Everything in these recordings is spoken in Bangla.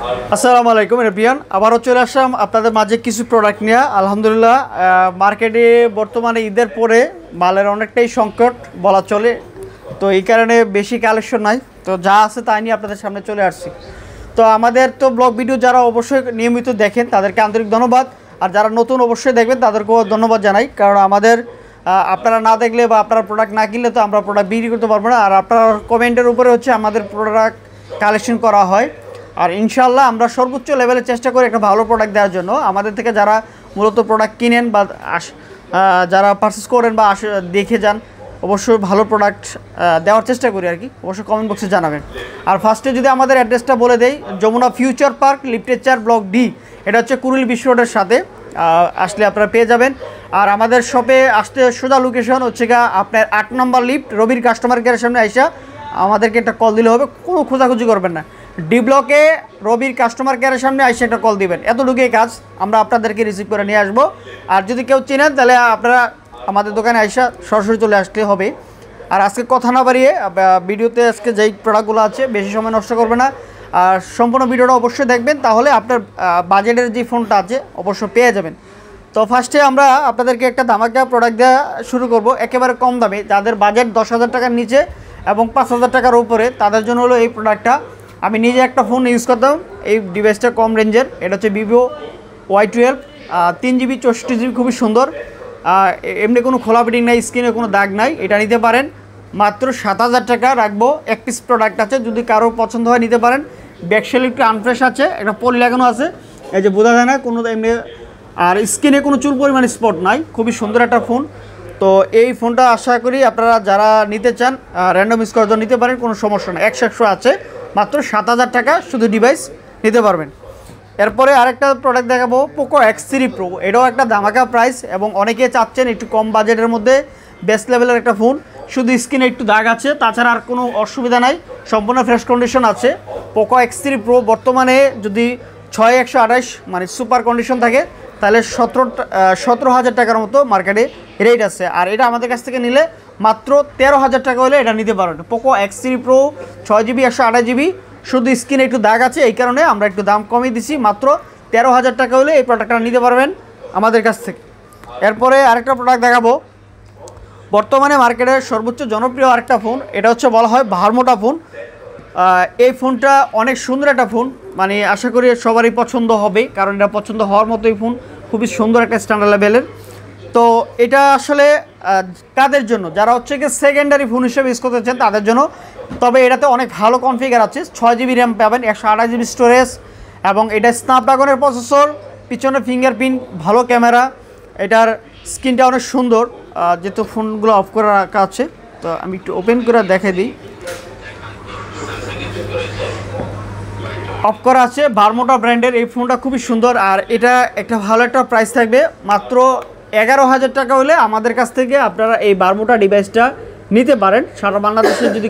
আসসালামু আলাইকুম রিপিয়ান, আবারও চলে আসলাম আপনাদের মাঝে কিছু প্রোডাক্ট নিয়ে। আলহামদুলিল্লাহ, মার্কেটে বর্তমানে ঈদের পরে মালের অনেকটাই সংকট বলা চলে, তো এই কারণে বেশি কালেকশন নাই, তো যা আছে তাই নিয়ে আপনাদের সামনে চলে আসছি। তো আমাদের তো ব্লগ ভিডিও যারা অবশ্যই নিয়মিত দেখেন তাদেরকে আন্তরিক ধন্যবাদ, আর যারা নতুন অবশ্যই দেখবেন তাদেরকেও ধন্যবাদ জানাই, কারণ আমাদের আপনারা না দেখলে বা আপনারা প্রোডাক্ট না কিনলে তো আমরা প্রোডাক্ট বিক্রি করতে পারবো না। আর আপনার কমেন্টের উপরে হচ্ছে আমাদের প্রোডাক্ট কালেকশন করা হয়, আর ইনশাআল্লাহ আমরা সর্বোচ্চ লেভেলে চেষ্টা করি একটা ভালো প্রোডাক্ট দেওয়ার জন্য। আমাদের থেকে যারা মূলত প্রোডাক্ট কিনেন বা যারা পারচেস করেন বা দেখে যান, অবশ্যই ভালো প্রোডাক্ট দেওয়ার চেষ্টা করি আর কি, অবশ্যই কমেন্ট বক্সে জানাবেন। আর ফার্স্টে যদি আমাদের অ্যাড্রেসটা বলে দেই, যমুনা ফিউচার পার্ক লিফটেচার ব্লক ডি, এটা হচ্ছে কুড়িল বিশ্ব রোডের সাথে, আসলে আপনারা পেয়ে যাবেন। আর আমাদের শপে আসতে সোজা লোকেশন হচ্ছে গা আপনার 8 নম্বর লিফট, রবির কাস্টমার কেয়ারের সামনে আইসা আমাদেরকে একটা কল দিলে হবে, কোনো খোঁজাখুঁজি করবেন না। ডি ব্লকে রবির কাস্টমার কেয়ারের সামনে আইসা একটা কল দিবেন, এতটুকুই কাজ, আমরা আপনাদেরকে রিসিভ করে নিয়ে আসবো। আর যদি কেউ চেনেন তাহলে আপনারা আমাদের দোকানে আইসা সরাসরি চলে আসতে হবে। আর আজকে কথা না বাড়িয়ে ভিডিওতে আজকে যেই প্রোডাক্টগুলো আছে বেশি সময় নষ্ট করবে না, আর সম্পূর্ণ ভিডিওটা অবশ্যই দেখবেন, তাহলে আপনার বাজেটের যে ফোনটা আছে অবশ্যই পেয়ে যাবেন। তো ফার্স্টে আমরা আপনাদেরকে একটা ধামাকা প্রোডাক্ট দেওয়া শুরু করব, একেবারে কম দামে, যাদের বাজেট 10,000 টাকার নিচে এবং 5,000 টাকার উপরে, তাদের জন্য হলো এই প্রোডাক্টটা। আমি নিজে একটা ফোন ইউজ করতাম, এই ডিভাইসটা কম রেঞ্জের, এটা হচ্ছে ভিভো Y12, 3GB 64GB, খুবই সুন্দর। এমনি কোনো খোলা ফিটিং নাই, স্ক্রিনে কোনো দাগ নাই, এটা নিতে পারেন মাত্র 7,000 টাকা রাখবো। এক পিস প্রোডাক্ট আছে, যদি কারো পছন্দ হয় নিতে পারেন। ব্যাকশেল একটু আনফ্রেশ আছে, একটা পলি লাগানো আছে, এই যে বোঝা যায় না কোনো এমনি, আর স্ক্রিনে কোনো চুল পরিমাণ স্পট নাই, খুবই সুন্দর একটা ফোন। তো এই ফোনটা আশা করি আপনারা যারা নিতে চান র্যান্ডম ইউজ করার জন্য নিতে পারেন, কোনো সমস্যা না। 100 আছে, মাত্র 7,000 টাকা শুধু ডিভাইস নিতে পারবেন। এরপরে আরেকটা প্রোডাক্ট দেখাবো, পোকো X3 Pro, এটাও একটা ধামাকা প্রাইস, এবং অনেকে চাচ্ছেন একটু কম বাজেটের মধ্যে বেস্ট লেভেলের একটা ফোন, শুধু স্ক্রিনে একটু দাগ আছে, তাছাড়া আর কোনো অসুবিধা নাই, সম্পূর্ণ ফ্রেশ কন্ডিশন আছে। পোকো X3 Pro বর্তমানে যদি 6128 মানে সুপার কন্ডিশন থাকে, তাহলে 17,000 টাকার মতো মার্কেটে রেট আছে। আর এটা আমাদের কাছ থেকে নিলে মাত্র 13,000 টাকা হলে এটা নিতে পারবেন। Poco X3 Pro 6GB 128GB, শুধু স্ক্রিনে একটু দাগ আছে, এই কারণে আমরা একটু দাম কমিয়ে দিছি, মাত্র 13,000 টাকা হলে এই প্রোডাক্টটা নিতে পারবেন আমাদের কাছ থেকে। এরপরে আরেকটা প্রোডাক্ট দেখাবো, বর্তমানে মার্কেটের সর্বোচ্চ জনপ্রিয় আরেকটা ফোন, এটা হচ্ছে বলা হয় ভার্মোটা ফোন। এই ফোনটা অনেক সুন্দর একটা ফোন, মানে আশা করি সবারই পছন্দ হবে, কারণ এটা পছন্দ হওয়ার মতোই ফোন, খুবই সুন্দর একটা স্ট্যান্ডার্ড লেভেলের। তো এটা আসলে কাদের জন্য, যারা হচ্ছে কি সেকেন্ডারি ফোন হিসেবে ইউজ করতে চান তাদের জন্য। তবে এটাতে অনেক ভালো কনফিগার আছে, 6GB র্যাম পাবেন, 128GB স্টোরেজ, এবং এটা স্ন্যাপড্রাগনের প্রসেসর, পিছনে ফিঙ্গারপ্রিন্ট, ভালো ক্যামেরা, এটার স্ক্রিনটা অনেক সুন্দর। যেহেতু ফোনগুলো অফ করে রাখা আছে, তো আমি একটু ওপেন করে দেখাই দিই। অফ করা আছে, ভার্মোটা ব্র্যান্ডের এই ফোনটা খুবই সুন্দর। আর এটা একটা ভালো একটা প্রাইস থাকবে, মাত্র 11,000 টাকা হলে আমাদের কাছ থেকে আপনারা এই ভার্মোটা ডিভাইসটা নিতে পারেন। সারা বাংলাদেশে যদি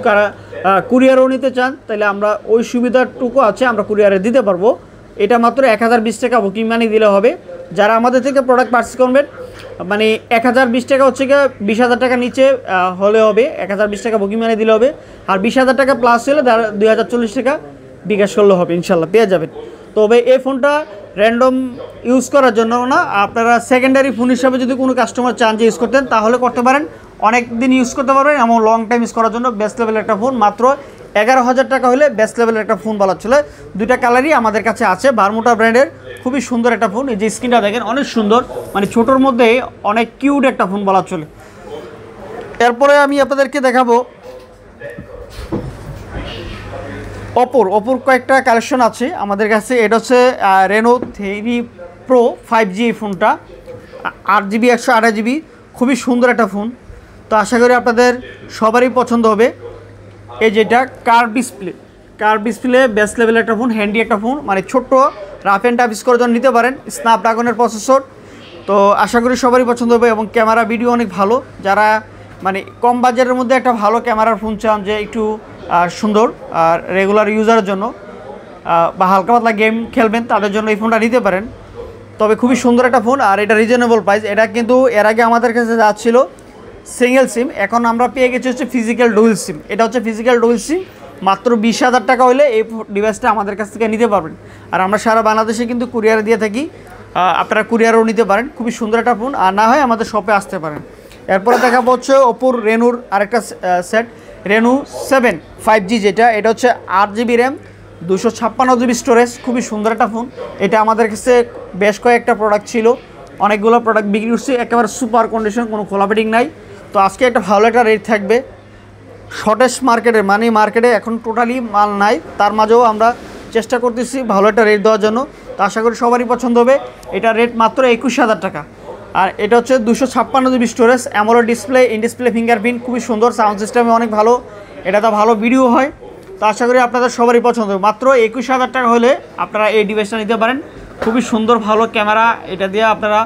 কুরিয়ারও নিতে চান, তাহলে আমরা ওই সুবিধাটুকু আছে, আমরা কুরিয়ারে দিতে পারবো। এটা মাত্র 1020 টাকা বুকিং মানি দিলে হবে। যারা আমাদের থেকে প্রোডাক্ট পারচেস করবেন, মানে 1020 টাকা হচ্ছে গিয়ে 20,000 টাকা নিচে হলে হবে, 1020 টাকা বুকিং মানি দিলে হবে। আর 20,000 টাকা প্লাস হলে 2040 টাকা বিকাশ করলে হবে, ইনশাল্লাহ পেয়ে যাবেন। তবে এই ফোনটা র্যান্ডম ইউজ করার জন্য না, আপনারা সেকেন্ডারি ফোন হিসাবে যদি কোনো কাস্টমার চান যে ইউজ করতেন, তাহলে করতে পারেন, অনেক দিন ইউজ করতে পারবেন, এমন লং টাইম ইউজ করার জন্য বেস্ট লেভেলের একটা ফোন। মাত্র 11,000 টাকা হলে বেস্ট লেভেলের একটা ফোন বলা ছিল। দুইটা কালারই আমাদের কাছে আছে, ভার্মোটা ব্র্যান্ডের, খুবই সুন্দর একটা ফোন। এই যে স্ক্রিনটা দেখেন অনেক সুন্দর, মানে ছোটোর মধ্যে অনেক কিউট একটা ফোন বলা চলে। এরপরে আমি আপনাদেরকে দেখাবো ওপোর কয়েকটা কালেকশন আছে আমাদের কাছে। এটা হচ্ছে রেনো 3 Pro 5G, এই ফোনটা 8GB 128GB, খুবই সুন্দর একটা ফোন। তো আশা করি আপনাদের সবারই পছন্দ হবে। এই যেটা কার্ভ ডিসপ্লে বেস্ট লেভেলের একটা ফোন, হ্যান্ডি একটা ফোন, মানে ছোট্ট রাফ অ্যান্ড টাফ ইউজ করার জন্য নিতে পারেন। স্ন্যাপড্রাগনের প্রসেসর, তো আশা করি সবারই পছন্দ হবে, এবং ক্যামেরা ভিডিও অনেক ভালো। যারা মানে কম বাজেটের মধ্যে একটা ভালো ক্যামেরার ফোন চান, যে একটু সুন্দর আর রেগুলার ইউজারের জন্য, বা হালকা পাতলা গেম খেলবেন, তাদের জন্য এই ফোনটা নিতে পারেন। তবে খুবই সুন্দর একটা ফোন, আর এটা রিজনেবল প্রাইস। এটা কিন্তু এর আগে আমাদের কাছে যাচ্ছিল সিঙ্গেল সিম, এখন আমরা পেয়ে গেছি হচ্ছে ফিজিক্যাল ডুয়েল সিম। এটা হচ্ছে ফিজিক্যাল ডুয়েল সিম, মাত্র 20,000 টাকা হলে এই ডিভাইসটা আমাদের কাছ থেকে নিতে পারবেন। আর আমরা সারা বাংলাদেশে কিন্তু কুরিয়ার দিয়ে থাকি, আপনারা কুরিয়ারও নিতে পারেন। খুবই সুন্দর একটা ফোন, আর না হয় আমাদের শপে আসতে পারেন। এরপরে দেখাবো হচ্ছে ওপোর রেনুর আরেকটা সেট, রেনু 7 5G, যেটা এটা হচ্ছে 8GB র্যাম 256GB স্টোরেজ। খুবই সুন্দর একটা ফোন। এটা আমাদের কাছে বেশ কয়েকটা প্রোডাক্ট ছিল, অনেকগুলো প্রোডাক্ট বিক্রি করছি, একেবারে সুপার কন্ডিশন, কোনো খোলাপেটিং নাই। তো আজকে একটা ভালো একটা রেট থাকবে শর্টেজ মার্কেটে, মানে মার্কেটে এখন টোটালি মাল নাই, তার মাঝেও আমরা চেষ্টা করতেছি ভালো একটা রেট দেওয়ার জন্য। তো আশা করি সবারই পছন্দ হবে। এটা রেট মাত্র 21,000 টাকা। আর এটা হচ্ছে 256GB storage, AMOLED display, in display fingerprint, খুবই সুন্দর, সাউন্ড সিস্টেমে অনেক ভালো, এটাতে ভালো ভিডিও হয়। তো আশা করি আপনাদের সবারই পছন্দ হবে। মাত্র 21,000 টাকা হলে আপনারা এই ডিভাইসটা নিতে পারেন। খুবই সুন্দর ভালো ক্যামেরা, এটা দিয়ে আপনারা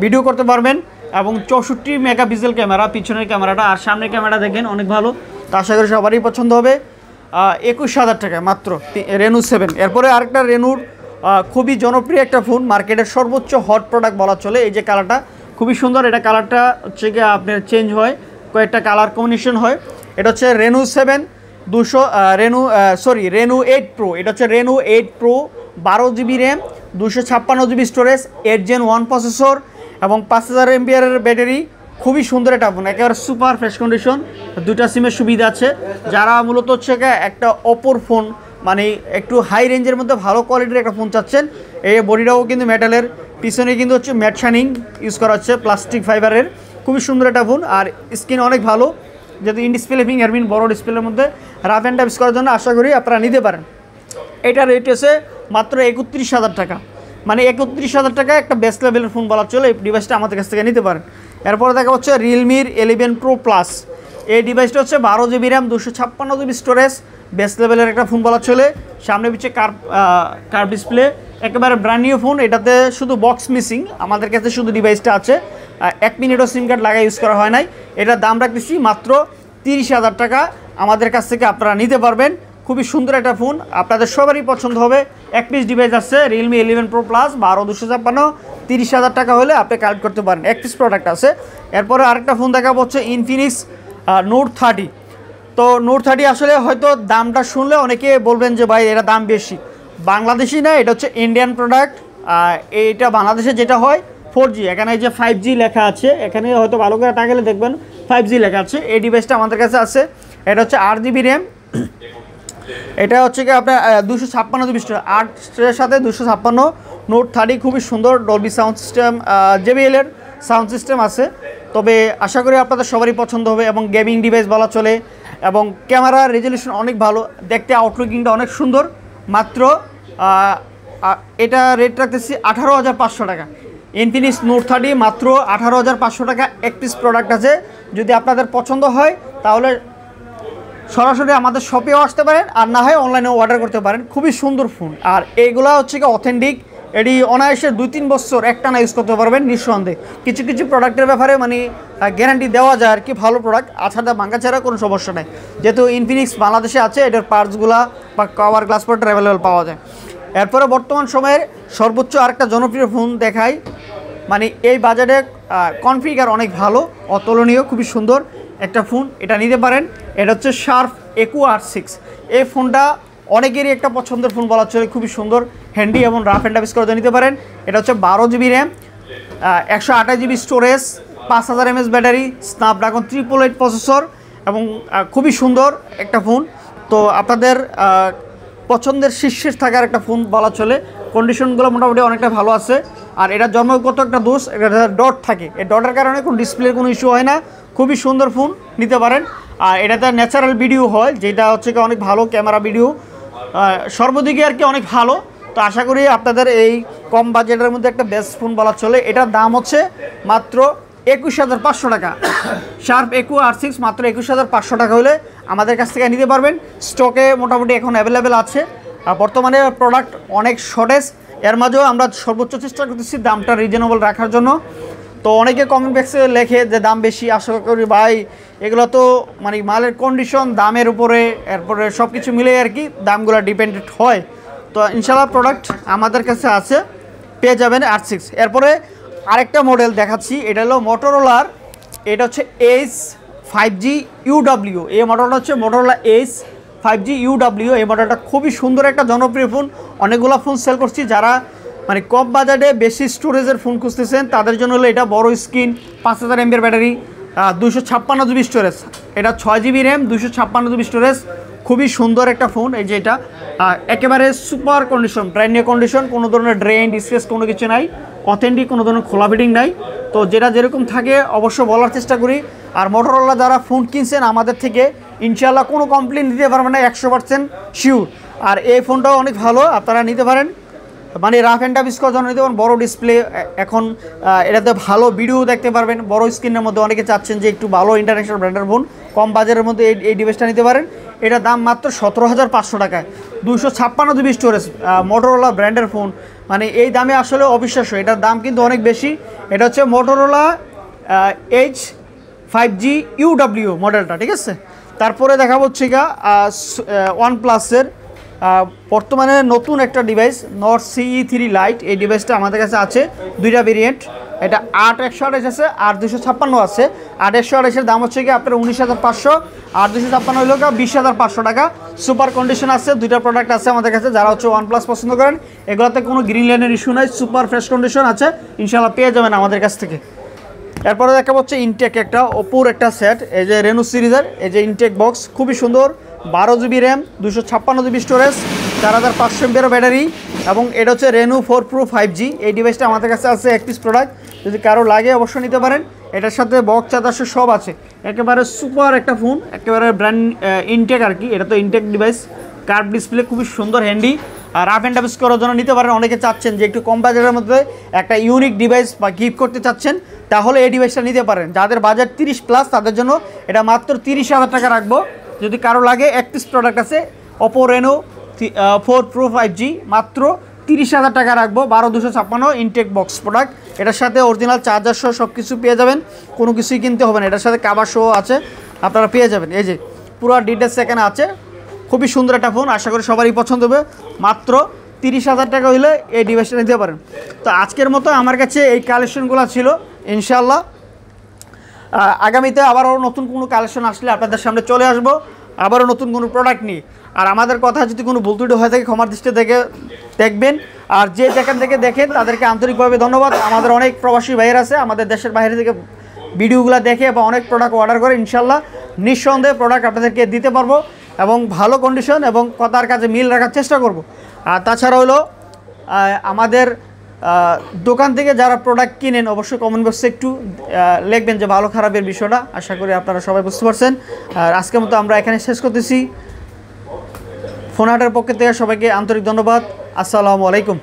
ভিডিও করতে পারবেন, এবং 64 মেগাপিক্সেল ক্যামেরা পিছনের ক্যামেরাটা, আর সামনের ক্যামেরা দেখেন অনেক ভালো। তো আশা করি সবারই পছন্দ হবে। 21,000 টাকা মাত্র রেনু 7। এরপরে আরেকটা রেনুর খুবই জনপ্রিয় একটা ফোন, মার্কেটের সর্বোচ্চ হট প্রোডাক্ট বলা চলে। এই যে কালারটা খুবই সুন্দর, এটা কালারটা হচ্ছে গিয়ে আপনার চেঞ্জ হয়, কয়েকটা কালার কম্বিনেশন হয়। এটা হচ্ছে রেনু 7 রেনু 8 প্রো। এটা হচ্ছে রেনু 8 pro, 12GB RAM 256GB storage, 8 Gen 1 processor এবং 5000 mAh ব্যাটারি। খুবই সুন্দর একটা ফোন, একেবারে সুপার ফ্রেশ কন্ডিশন। দুটা সিমের সুবিধা আছে। যারা মূলত হচ্ছে একটা অপর ফোন, মানে একটু হাই রেঞ্জের মধ্যে ভালো কোয়ালিটির একটা ফোন চাচ্ছেন, এই বডিটাও কিন্তু মেটালের, পিছনে কিন্তু হচ্ছে ম্যাট শাইনিং ইউজ করা হচ্ছে প্লাস্টিক ফাইবারের। খুবই সুন্দর একটা ফোন, আর স্ক্রিন অনেক ভালো, যেহেতু ইন ডিসপ্লে ফিঙ্গারপ্রিন্ট, বড় ডিসপ্লের মধ্যে রাফ অ্যান্ড টাফ ইউজ করার জন্য আশা করি আপনারা নিতে পারেন। এটা রেট আছে মাত্র 31,000 টাকা, মানে 31,000 টাকা একটা বেস্ট লেভেলের ফোন বলা চলে। এই ডিভাইসটা আমাদের কাছ থেকে নিতে পারেন। এরপরে দেখা হচ্ছে রিয়েলমির 11 প্রো প্লাস। এই ডিভাইসটা হচ্ছে 12GB RAM 256GB storage, best লেভেলের একটা ফোন বলা চলে। সামনে পিছিয়ে কার্ভ ডিসপ্লে, একেবারে ব্র্যান্ড নিউ ফোন। এটাতে শুধু বক্স মিসিং, আমাদের কাছে শুধু ডিভাইসটা আছে, 1 মিনিটও সিম কার্ড লাগাই ইউজ করা হয় নাই। এটার দাম রাখতেছি মাত্র 30,000 টাকা, আমাদের কাছ থেকে আপনারা নিতে পারবেন। খুবই সুন্দর একটা ফোন, আপনাদের সবারই পছন্দ হবে। এক পিস ডিভাইস আছে রিয়েলমি 11 প্রো প্লাস 12,256, 30,000 টাকা হলে আপনি কালেক্ট করতে পারেন। এক পিস প্রোডাক্ট আছে। এরপরে আরেকটা ফোন দেখাবো হচ্ছে ইনফিনিক্স নোট 30। তো নোট 30 আসলে হয়তো দামটা শুনলে অনেকে বলবেন যে ভাই এটা দাম বেশি। বাংলাদেশি না, এটা হচ্ছে ইন্ডিয়ান প্রোডাক্ট। এইটা বাংলাদেশে যেটা হয় 4G, এখানে যে 5G লেখা আছে, এখানে হয়তো ভালো করে তাকালে দেখবেন 5G লেখা আছে। এই ডিভাইসটা আমাদের কাছে আছে। এটা হচ্ছে 8GB র্যাম, এটা হচ্ছে কি আপনার 256GB স্টোরেজ, 8-এর সাথে 256। নোট 30 খুবই সুন্দর, ডলবি সাউন্ড সিস্টেম, JBL এর সাউন্ড সিস্টেম আছে। তবে আশা করি আপনাদের সবারই পছন্দ হবে, এবং গেমিং ডিভাইস বলা চলে, এবং ক্যামেরার রেজলিউশন অনেক ভালো, দেখতে আউটলুকিংটা অনেক সুন্দর। মাত্র এটা রেট রাখতেছি 18,500 টাকা। ইনফিনিক্স নোট 30 মাত্র 18,500 টাকা। এক পিস প্রোডাক্ট আছে, যদি আপনাদের পছন্দ হয় তাহলে সরাসরি আমাদের শপেও আসতে পারেন, আর না হয় অনলাইনেও অর্ডার করতে পারেন। খুবই সুন্দর ফোন, আর এইগুলো হচ্ছে কি অথেন্টিক, এটি অনায়াসে 2-3 বছর একটানা ইউজ করতে পারবেন নিঃসন্দেহে। কিছু কিছু প্রোডাক্টের ব্যাপারে মানে গ্যারান্টি দেওয়া যায় আর কি, ভালো প্রোডাক্ট আছাড়া ভাঙ্গা ছাড়া কোনো সমস্যা নেই। যেহেতু ইনফিনিক্স বাংলাদেশে আছে, এটার পার্টসগুলো বা কভার গ্লাস পার্ট অ্যাভেলেবেল পাওয়া যায়। এরপরে বর্তমান সময়ের সর্বোচ্চ আরেকটা জনপ্রিয় ফোন দেখাই, মানে এই বাজারে কনফিগার অনেক ভালো, অতুলনীয়, খুবই সুন্দর একটা ফোন, এটা নিতে পারেন। এটা হচ্ছে শার্প ECO R6। এই ফোনটা অনেকেরই একটা পছন্দের ফোন বলা চলে, খুবই সুন্দর, হ্যান্ডি এবং রাফ অ্যান্ড টাফ ইউজ করে নিতে পারেন। এটা হচ্ছে 12GB RAM, 128GB storage, 5000 mAh battery, Snapdragon 888 processor, এবং খুবই সুন্দর একটা ফোন। তো আপনাদের পছন্দের শীর্ষে থাকার একটা ফোন বলা চলে। কন্ডিশনগুলো মোটামুটি অনেকটা ভালো আছে। আর এটা জন্মগত একটা দোষ, এটা ডট থাকে, এই ডটের কারণে কোনো ডিসপ্লের কোনো ইস্যু হয় না। খুবই সুন্দর ফোন, নিতে পারেন। আর এটাতে ন্যাচারাল ভিডিও হয়, যেটা হচ্ছে কি অনেক ভালো ক্যামেরা ভিডিও, সর্বদিকে আর কি অনেক ভালো। তো আশা করি আপনাদের এই কম বাজেটের মধ্যে একটা বেস্ট ফোন বলা চলে। এটার দাম হচ্ছে মাত্র 21,500 টাকা। শার্প ECO R6 মাত্র 21,500 টাকা হলে আমাদের কাছ থেকে নিতে পারবেন। স্টকে মোটামুটি এখন অ্যাভেলেবেল আছে। আর বর্তমানে প্রোডাক্ট অনেক শর্টেজ, এর মাঝেও আমরা সর্বোচ্চ চেষ্টা করতেছি দামটা রিজনেবল রাখার জন্য। তো অনেকে কমেন্ট বক্সে লেখে যে দাম বেশি, আশা করি ভাই এগুলো তো মানে মালের কন্ডিশন, দামের উপরে, এরপরে সব কিছু মিলে আর কি দামগুলো ডিপেন্ডেন্ট হয়। তো ইনশাআল্লাহ প্রোডাক্ট আমাদের কাছে আছে, পেয়ে যাবেন R6। এরপরে আরেকটা মডেল দেখাচ্ছি, এটা হলো মোটরোলার, এটা হচ্ছে H 5G UW, এই মডেলটা হচ্ছে Motorola Edge 5G UW। এই মডেলটা খুবই সুন্দর একটা জনপ্রিয় ফোন, অনেকগুলো ফোন সেল করছি। যারা মানে কম বাজেটে বেশি স্টোরেজের ফোন খুঁজতেছেন তাদের জন্য হলো এটা। বড় screen, 5000 mAh battery, 256 GB storage, এটা 6 GB র্যাম, 256 GB স্টোরেজ, খুবই সুন্দর একটা ফোন। এই যে এটা একেবারে super condition, brand new condition, কোনো ধরনের ড্রেন স্ক্র্যাচ কোনো কিছু নাই, অথেন্টিক, কোনো ধরনের খোলা ফিটিং নাই। তো যেটা যেরকম থাকে অবশ্য বলার চেষ্টা করি। আর মোটরোলা যারা ফোন কিনছেন আমাদের থেকে ইনশাআল্লাহ কোনো কমপ্লেন দিতে পারবেন না, 100% শিওর। আর এই ফোনটাও অনেক ভালো, আপনারা নিতে পারেন, মানে রাফ অ্যান্ড টাফ ইউজ করার জন্য নিতে পারেন। বড় ডিসপ্লে, এখন এটাতে ভালো ভিডিও দেখতে পারবেন। বড় স্ক্রিনের মধ্যে অনেকে চাচ্ছেন যে একটু ভালো ইন্টারন্যাশনাল ব্র্যান্ডের ফোন, কম বাজারের মধ্যে এই ডিভাইসটা নিতে পারেন। এটা দাম মাত্র 17,500 টাকায়, 256 GB স্টোরেজ, মোটরোলা ব্র্যান্ডের ফোন, মানে এই দামে আসলে অবিশ্বাস্য। এটার দাম কিন্তু অনেক বেশি। এটা হচ্ছে মোটরোলা Edge 5G UW মডেলটা, ঠিক আছে। তারপরে দেখা হচ্ছে গা OnePlus-এর বর্তমানে নতুন একটা ডিভাইস Nord CE3 Lite। এই ডিভাইসটা আমাদের কাছে আছে দুইটা ভেরিয়েন্ট, এটা 8/128 আছে আর 256 আছে। 8/128-এর দাম হচ্ছে কি আপনার 19,500, আর 256 হইল 20,500 টাকা। সুপার কন্ডিশন আছে, দুইটা প্রোডাক্ট আছে আমাদের কাছে। যারা হচ্ছে OnePlus পছন্দ করেন, এগুলোতে কোনো গ্রিন লাইনের ইস্যু নাই, সুপার ফ্রেশ কন্ডিশন আছে, ইনশাআল্লাহ পেয়ে যাবেন আমাদের কাছ থেকে। এরপরে দেখা হচ্ছে ইনটেক, একটা ওপোর একটা সেট, এই যে রেনু সিরিজের, এই যে ইনটেক বক্স, খুবই সুন্দর, 12 GB RAM, 256 GB storage, 4500 mAh battery, এবং এটা হচ্ছে রেনু 4 Pro 5G। এই ডিভাইসটা আমাদের কাছে আছে এক পিস প্রোডাক্ট, যদি কারো লাগে অবশ্যই নিতে পারেন। এটার সাথে বক্স চার্জার সব আছে, একেবারে সুপার একটা ফোন, একেবারে ব্র্যান্ড ইনটেক আর কি। এটা তো ইনটেক ডিভাইস, কার্ভ ডিসপ্লে, খুবই সুন্দর, হ্যান্ডি, আর রাফ অ্যান্ড টাফ ইউজ করার জন্য নিতে পারেন। অনেকে চাচ্ছেন যে একটু কম বাজেটের মধ্যে একটা ইউনিক ডিভাইস বা গিফট করতে চাচ্ছেন, তাহলে এই ডিভাইসটা নিতে পারেন। যাদের বাজেট 30+ তাদের জন্য এটা মাত্র 30,000 টাকা রাখবো। যদি কারো লাগে এক পিস প্রোডাক্ট আছে ওপো রেনো 4 Pro 5G, মাত্র 30,000 টাকা রাখবো, 12,256 ইনটেক বক্স প্রোডাক্ট। এটার সাথে অরিজিনাল চার্জার সহ সব কিছু পেয়ে যাবেন, কোনো কিছুই কিনতে হবে না। এটার সাথে কাভার সহ আছে, আপনারা পেয়ে যাবেন। এই যে পুরো ডিটেলস এখানে আছে, খুবই সুন্দর একটা ফোন, আশা করি সবারই পছন্দ হবে। মাত্র 30,000 টাকা হলে এই ডিভাইসটা নিতে পারেন। তো আজকের মতো আমার কাছে এই কালেকশনগুলো ছিল। ইনশাআল্লাহ আগামীতে আবারও নতুন কোনো কালেকশন আসলে আপনাদের সামনে চলে আসবো, আবারও নতুন কোনো প্রোডাক্ট নিয়ে। আর আমাদের কথা যদি কোনো ভুল ত্রুটি হয়ে থাকে ক্ষমার দৃষ্টি থেকে দেখবেন। আর যে যেখান থেকে দেখেন তাদেরকে আন্তরিকভাবে ধন্যবাদ। আমাদের অনেক প্রবাসী ভাইয়ের আছে, আমাদের দেশের বাইরে থেকে ভিডিওগুলো দেখে বা অনেক প্রোডাক্ট অর্ডার করে। ইনশাআল্লাহ নিঃসন্দেহে প্রোডাক্ট আপনাদেরকে দিতে পারবো, এবং ভালো কন্ডিশন এবং কথার কাছে মিল রাখার চেষ্টা করব। আর তাছাড়া হলো আমাদের দোকান থেকে যারা প্রোডাক্ট কিনেন অবশ্যই কমেন্ট বক্সে একটু লিখবেন যে ভালো খারাপের বিষয়টা। আশা করি আপনারা সবাই বুঝতে পারছেন। আর আজকের মতো আমরা এখানে শেষ করতেছি। ফোন হাটের পক্ষ থেকে সবাইকে আন্তরিক ধন্যবাদ। আসসালামু আলাইকুম।